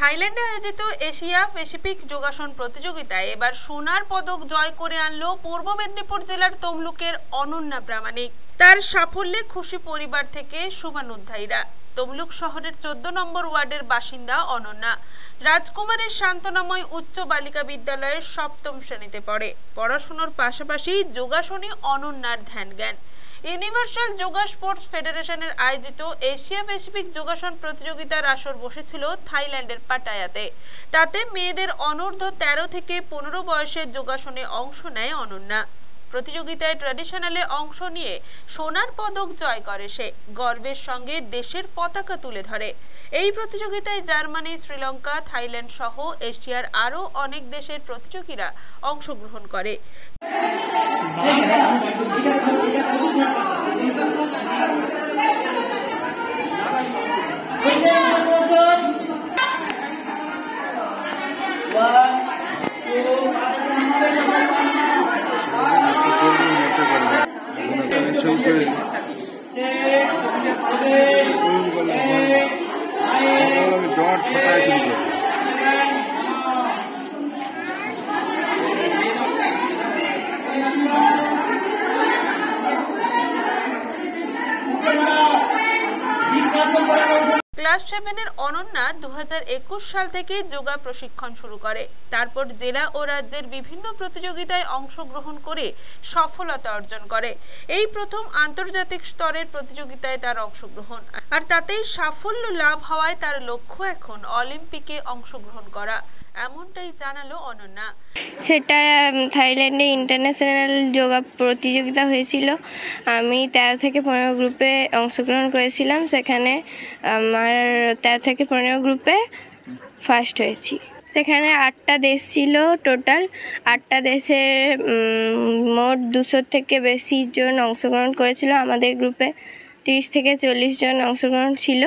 থাইল্যান্ডে আয়োজিত Asia Pacific যোগাসন প্রতিযোগিতায় এবার সোনার পদক জয় করে আনলো পূর্ব মেদিনীপুর জেলার তমলুকের অনন্যা প্রামাণিক। তার সাফল্যে খুশি পরিবার থেকে শুভানুধ্যায়ীরা। তমলুক শহরের 14 নম্বর ওয়ার্ডের বাসিন্দা অনন্যা রাজকুমারের শান্তনাময় উচ্চ বালিকা বিদ্যালয়ের 7ম শ্রেণীতে পড়ে। পড়াশোনার পাশাপাশি যোগাসনে অনন্যার ধ্যান জ্ঞান। ইউনিভার্সাল যোগা স্পোর্টস ফেডারেশনের আয়োজিত এশিয়া প্যাসিফিক যোগাসন প্রতিযোগিতার আসর বসেছিল থাইল্যান্ডের পাটায়াতে। তাতে মেয়েদের অনূর্ধ্ব 13 থেকে 15 বয়সের যোগাসনে অংশ নেয় অনন্যা। প্রতিযোগিতায় ট্র্যাডিশনালে অংশ নিয়ে সোনার পদক জয় করে সে। গর্বের সঙ্গে দেশের পতাকা তুলে ধরে। এই প্রতিযোগিতায় জার্মানি, শ্রীলঙ্কা, থাইল্যান্ড সহ এশিয়ার আরও অনেক দেশের প্রতিযোগীরা অংশগ্রহণ করে। ক্লাস 7-এর অনন্যা 2021 সাল থেকে যোগা প্রশিক্ষণ শুরু করে। তারপর জেলা ও রাজ্যের বিভিন্ন প্রতিযোগিতায় অংশগ্রহণ করে সফলতা অর্জন করে। এই প্রথম আন্তর্জাতিক স্তরের প্রতিযোগিতায় তার অংশগ্রহণ, আর তাতেই সাফল্য লাভ হওয়ায় তার লক্ষ্য এখন অলিম্পিকে অংশগ্রহণ করা, এমনটাই জানালো অনন্যা। সেটা থাইল্যান্ডে ইন্টারন্যাশনাল যোগা প্রতিযোগিতা হয়েছিল। আমি 13 থেকে 15 গ্রুপে অংশগ্রহণ করেছিলাম। সেখানে আমার 13 থেকে 15 গ্রুপে ফার্স্ট হয়েছি। সেখানে 8টা দেশ ছিল টোটাল। 8টা দেশের মোট 200 থেকে বেশি জন অংশগ্রহণ করেছিল। আমাদের গ্রুপে 30 থেকে 40 জন অংশগ্রহণ ছিল।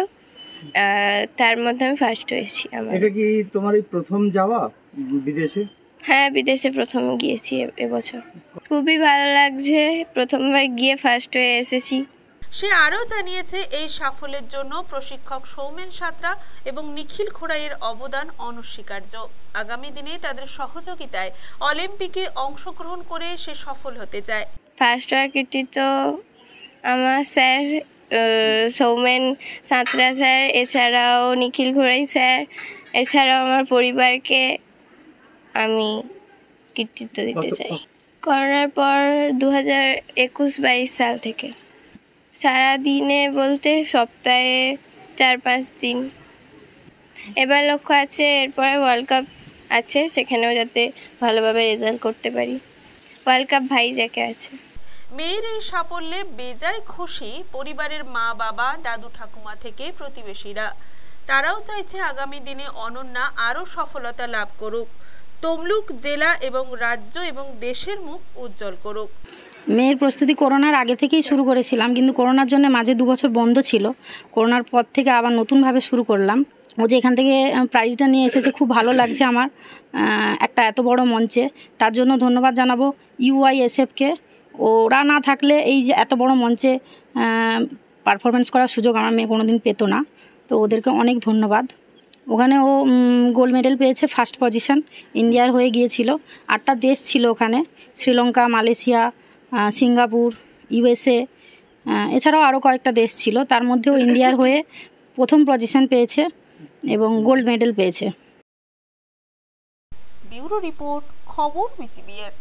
তার মধ্যে আমি ফার্স্ট হয়েছি। এটা কি তোমার এই প্রথম যাওয়া বিদেশে? হ্যাঁ, বিদেশে প্রথম গিয়েছি এবছর। খুবই ভালো লাগছে, প্রথমবার গিয়ে ফার্স্ট হয়ে এসেছি। সে আরও জানিয়েছে এই সাফল্যের জন্য প্রশিক্ষক সৌমেন সাঁতরা এবং নিখিল খোড়াইয়ের অবদান অনস্বীকার্য। আগামী দিনে তাদের সহযোগিতায় অলিম্পিকে অংশগ্রহণ করে সে সফল হতে চায়। ফার্স্ট হওয়ার কৃতিত্ব আমার স্যার সৌমেন সাঁতরা স্যার, এছাড়াও নিখিল খোড়াই স্যার, এছাড়াও আমার পরিবারকে আমি কৃতিত্ব দিতে চাই। করোনার পর 2021-22 সাল থেকে সারাদিনে বলতে সপ্তাহে 4-5 দিন। এবার লক্ষ্য আছে, এরপরে ওয়ার্ল্ড কাপ আছে, সেখানেও যাতে ভালোভাবে রেজাল্ট করতে পারি। ওয়ার্ল্ড কাপ ভাইজ্যাকে আছে। মেয়ের এই সাফল্যে বেজায় খুশি পরিবারের মা, বাবা, দাদু, ঠাকুমা থেকে প্রতিবেশীরা। তারাও চাইছে আগামী দিনে অনন্যা আরও সফলতা লাভ করুক, তমলুক জেলা এবং রাজ্য এবং দেশের মুখ উজ্জ্বল করুক। মেয়ের প্রস্তুতি করোনার আগে থেকেই শুরু করেছিলাম, কিন্তু করোনার জন্য মাঝে 2 বছর বন্ধ ছিল। করোনার পর থেকে আবার নতুনভাবে শুরু করলাম। ও যে এখান থেকে প্রাইজটা নিয়ে এসেছে, খুব ভালো লাগছে আমার একটা এত বড় মঞ্চে। তার জন্য ধন্যবাদ জানাবো UISFকে। ওরা না থাকলে এই যে এত বড় মঞ্চে পারফরমেন্স করার সুযোগ আমার মেয়ে কোনোদিন পেতো না। তো ওদেরকে অনেক ধন্যবাদ। ওখানে ও গোল্ড মেডেল পেয়েছে, ফার্স্ট পজিশন। ইন্ডিয়ার হয়ে গিয়েছিল। 8টা দেশ ছিল ওখানে, শ্রীলঙ্কা, মালয়েশিয়া, সিঙ্গাপুর, USA, এছাড়াও আরও কয়েকটা দেশ ছিল। তার মধ্যেও ইন্ডিয়ার হয়ে প্রথম পজিশন পেয়েছে এবং গোল্ড মেডেল পেয়েছে। ব্যুরো রিপোর্ট, খবর BCBS।